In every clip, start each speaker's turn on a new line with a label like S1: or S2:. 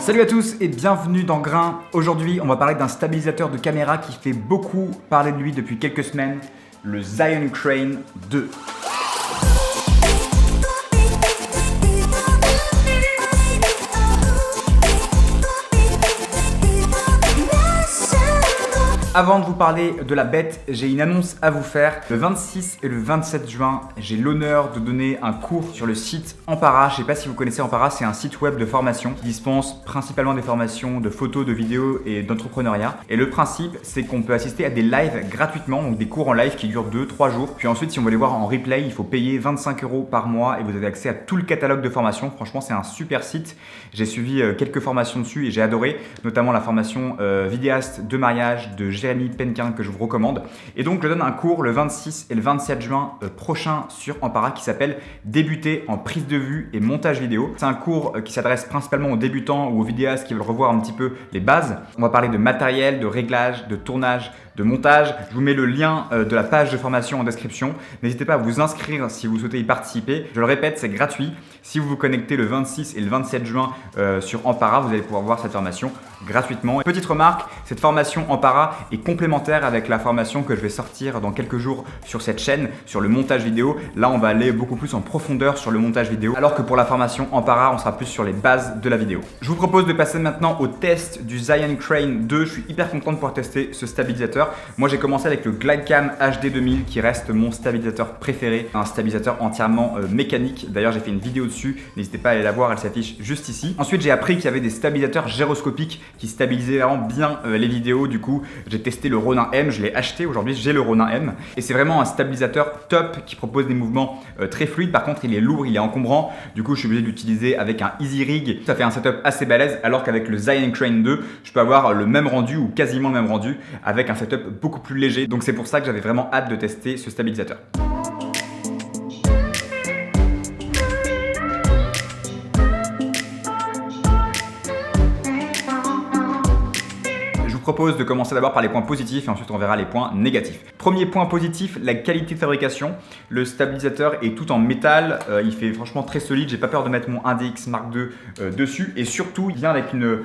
S1: Salut à tous et bienvenue dans Grain. Aujourd'hui, on va parler d'un stabilisateur de caméra qui fait beaucoup parler de lui depuis quelques semaines, le Zion Crane 2. Avant de vous parler de la bête, j'ai une annonce à vous faire. Le 26 et le 27 juin, j'ai l'honneur de donner un cours sur le site Ampara. Je ne sais pas si vous connaissez Ampara, c'est un site web de formation qui dispense principalement des formations de photos, de vidéos et d'entrepreneuriat. Et le principe, c'est qu'on peut assister à des lives gratuitement, donc des cours en live qui durent 2-3 jours. Puis ensuite, si on veut les voir en replay, il faut payer 25 € par mois et vous avez accès à tout le catalogue de formations. Franchement, c'est un super site. J'ai suivi quelques formations dessus et j'ai adoré, notamment la formation vidéaste de mariage de Jérémy Penquin que je vous recommande. Et donc je donne un cours le 26 et le 27 juin prochain sur Ampara qui s'appelle Débuter en prise de vue et montage vidéo. C'est un cours qui s'adresse principalement aux débutants ou aux vidéastes qui veulent revoir un petit peu les bases. On va parler de matériel, de réglage, de tournage, de montage. Je vous mets le lien de la page de formation en description. N'hésitez pas à vous inscrire si vous souhaitez y participer. Je le répète, c'est gratuit. Si vous vous connectez le 26 et le 27 juin sur Ampara, vous allez pouvoir voir cette formation gratuitement. Petite remarque, cette formation Ampara est complémentaire avec la formation que je vais sortir dans quelques jours sur cette chaîne, sur le montage vidéo. Là, on va aller beaucoup plus en profondeur sur le montage vidéo, alors que pour la formation Ampara, on sera plus sur les bases de la vidéo. Je vous propose de passer maintenant au test du Zion Crane 2. Je suis hyper content de pouvoir tester ce stabilisateur. Moi, j'ai commencé avec le Glidecam HD 2000 qui reste mon stabilisateur préféré, un stabilisateur entièrement mécanique. D'ailleurs, j'ai fait une vidéo dessus, n'hésitez pas à aller la voir, elle s'affiche juste ici. Ensuite, j'ai appris qu'il y avait des stabilisateurs gyroscopiques qui stabilisaient vraiment bien les vidéos. Du coup, j'ai testé le Ronin M, je l'ai acheté aujourd'hui, j'ai le Ronin M et c'est vraiment un stabilisateur top qui propose des mouvements très fluides. Par contre, il est lourd, il est encombrant. Du coup, je suis obligé de l'utiliser avec un Easy Rig. Ça fait un setup assez balèze, alors qu'avec le Zion Crane 2, je peux avoir le même rendu ou quasiment le même rendu avec un setup beaucoup plus léger. Donc c'est pour ça que j'avais vraiment hâte de tester ce stabilisateur. Je propose de commencer d'abord par les points positifs et ensuite on verra les points négatifs. Premier point positif, la qualité de fabrication. Le stabilisateur est tout en métal, il fait franchement très solide, j'ai pas peur de mettre mon 1DX Mark II dessus et surtout il vient avec une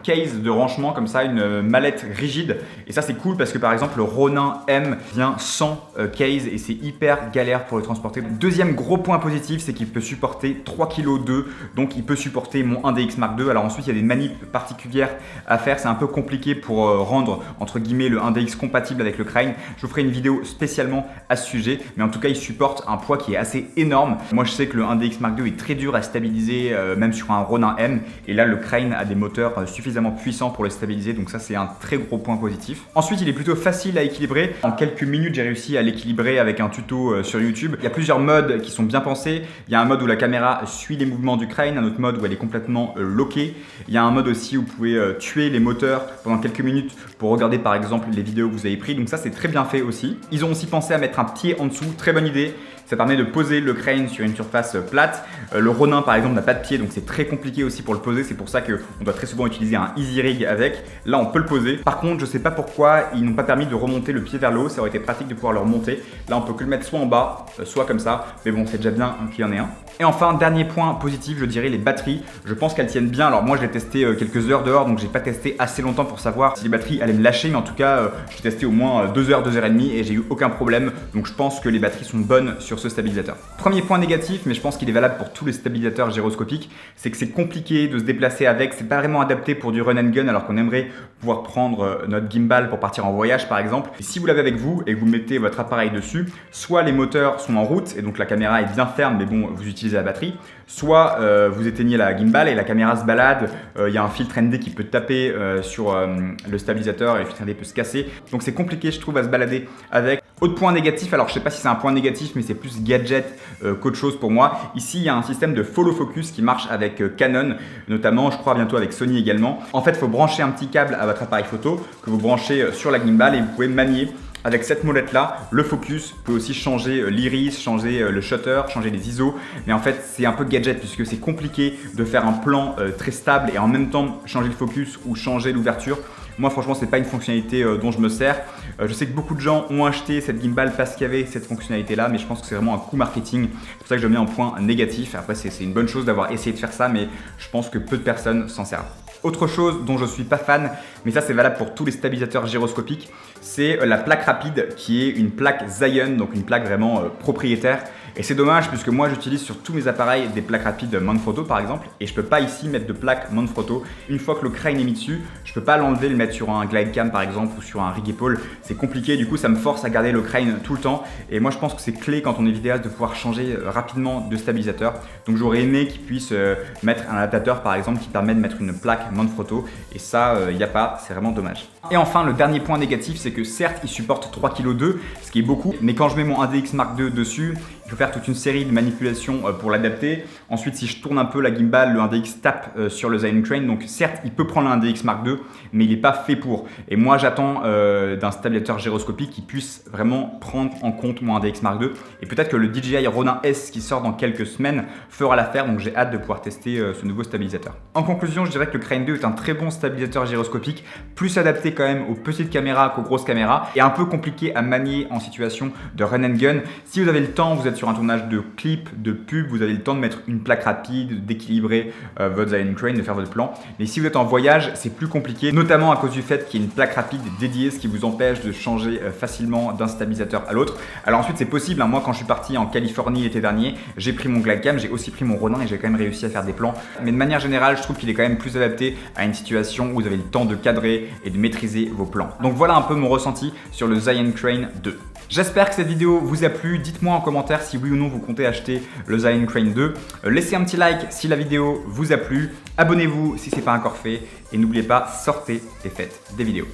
S1: case de rangement comme ça, une mallette rigide et ça c'est cool parce que par exemple le Ronin M vient sans case et c'est hyper galère pour le transporter. Deuxième gros point positif, c'est qu'il peut supporter 3,2 kg, donc il peut supporter mon 1DX Mark II. Alors ensuite il y a des manips particulières à faire, c'est un peu compliqué pour rendre entre guillemets le 1DX compatible avec le Crane. Je vous ferai une vidéo spécialement à ce sujet, mais en tout cas il supporte un poids qui est assez énorme. Moi je sais que le 1DX Mark II est très dur à stabiliser même sur un Ronin M et là le Crane a des moteurs suffisamment puissants pour le stabiliser, donc ça c'est un très gros point positif. Ensuite il est plutôt facile à équilibrer. En quelques minutes j'ai réussi à l'équilibrer avec un tuto sur YouTube. Il y a plusieurs modes qui sont bien pensés. Il y a un mode où la caméra suit les mouvements du Crane, un autre mode où elle est complètement lockée. Il y a un mode aussi où vous pouvez tuer les moteurs pendant quelques minutes pour regarder par exemple les vidéos que vous avez prises, donc ça c'est très bien fait aussi. Ils ont aussi pensé à mettre un pied en dessous, très bonne idée. Ça permet de poser le Crane sur une surface plate. Le Ronin par exemple n'a pas de pied, donc c'est très compliqué aussi pour le poser. C'est pour ça qu'on doit très souvent utiliser un Easy Rig avec. Là on peut le poser. Par contre je sais pas pourquoi ils n'ont pas permis de remonter le pied vers le haut. Ça aurait été pratique de pouvoir le remonter. Là on peut que le mettre soit en bas, soit comme ça. Mais bon c'est déjà bien qu'il y en ait un. Et enfin dernier point positif, je dirais les batteries. Je pense qu'elles tiennent bien. Alors moi je l'ai testé quelques heures dehors, donc j'ai pas testé assez longtemps pour savoir si les batteries allaient me lâcher. Mais en tout cas j'ai testé au moins 2 heures, 2 heures et demie et j'ai eu aucun problème. Donc je pense que les batteries sont bonnes sur ce stabilisateur. Premier point négatif, mais je pense qu'il est valable pour tous les stabilisateurs gyroscopiques, c'est que c'est compliqué de se déplacer avec, c'est pas vraiment adapté pour du run and gun alors qu'on aimerait pouvoir prendre notre gimbal pour partir en voyage par exemple. Et si vous l'avez avec vous et que vous mettez votre appareil dessus, soit les moteurs sont en route et donc la caméra est bien ferme mais bon vous utilisez la batterie, soit vous éteignez la gimbal et la caméra se balade, il y a un filtre ND qui peut taper sur le stabilisateur et le filtre ND peut se casser, donc c'est compliqué je trouve à se balader avec. Autre point négatif, alors je sais pas si c'est un point négatif mais c'est plus gadget qu'autre chose pour moi. Ici il y a un système de follow focus qui marche avec Canon, notamment je crois bientôt avec Sony également. En fait il faut brancher un petit câble à votre appareil photo que vous branchez sur la gimbal et vous pouvez manier avec cette molette là le focus. Vous pouvez aussi changer l'iris, changer le shutter, changer les ISO, mais en fait c'est un peu gadget puisque c'est compliqué de faire un plan très stable et en même temps changer le focus ou changer l'ouverture. Moi franchement c'est pas une fonctionnalité dont je me sers. Je sais que beaucoup de gens ont acheté cette gimbal parce qu'il y avait cette fonctionnalité là, mais je pense que c'est vraiment un coup marketing. C'est pour ça que je le mets en point négatif. Après c'est une bonne chose d'avoir essayé de faire ça, mais je pense que peu de personnes s'en servent. Autre chose dont je suis pas fan, mais ça c'est valable pour tous les stabilisateurs gyroscopiques, c'est la plaque rapide qui est une plaque Zion, donc une plaque vraiment propriétaire. Et c'est dommage puisque moi j'utilise sur tous mes appareils des plaques rapides Manfrotto par exemple, et je peux pas ici mettre de plaque Manfrotto. Une fois que le crane est mis dessus, je peux pas l'enlever, le mettre sur un glide cam par exemple ou sur un rig épaule. C'est compliqué, du coup ça me force à garder le crane tout le temps. Et moi je pense que c'est clé quand on est vidéaste de pouvoir changer rapidement de stabilisateur. Donc j'aurais aimé qu'ils puissent mettre un adaptateur par exemple qui permet de mettre une plaque Manfrotto, et ça il n'y a pas, c'est vraiment dommage. Et enfin le dernier point négatif, c'est que certes il supporte 3,2 kg, ce qui est beaucoup, mais quand je mets mon 1DX Mark II dessus, il faut faire toute une série de manipulations pour l'adapter. Ensuite, si je tourne un peu la gimbal, le 1DX tape sur le Zion Crane. Donc certes, il peut prendre le 1DX Mark II, mais il n'est pas fait pour. Et moi, j'attends d'un stabilisateur gyroscopique qui puisse vraiment prendre en compte mon 1DX Mark II. Et peut-être que le DJI Ronin S qui sort dans quelques semaines fera l'affaire. Donc j'ai hâte de pouvoir tester ce nouveau stabilisateur. En conclusion, je dirais que le Crane 2 est un très bon stabilisateur gyroscopique, plus adapté quand même aux petites caméras qu'aux grosses caméras, et un peu compliqué à manier en situation de run and gun. Si vous avez le temps, vous êtes sur un tournage de clip, de pub, vous avez le temps de mettre une plaque rapide, d'équilibrer votre Zion Crane, de faire votre plan. Mais si vous êtes en voyage, c'est plus compliqué, notamment à cause du fait qu'il y a une plaque rapide dédiée, ce qui vous empêche de changer facilement d'un stabilisateur à l'autre. Alors ensuite, c'est possible, hein. Moi quand je suis parti en Californie l'été dernier, j'ai pris mon glide cam, j'ai aussi pris mon Ronin et j'ai quand même réussi à faire des plans. Mais de manière générale, je trouve qu'il est quand même plus adapté à une situation où vous avez le temps de cadrer et de maîtriser vos plans. Donc voilà un peu mon ressenti sur le Zion Crane 2. J'espère que cette vidéo vous a plu. Dites-moi en commentaire si oui ou non vous comptez acheter le Zion Crane 2. Laissez un petit like si la vidéo vous a plu. Abonnez-vous si ce n'est pas encore fait. Et n'oubliez pas, sortez et faites des vidéos.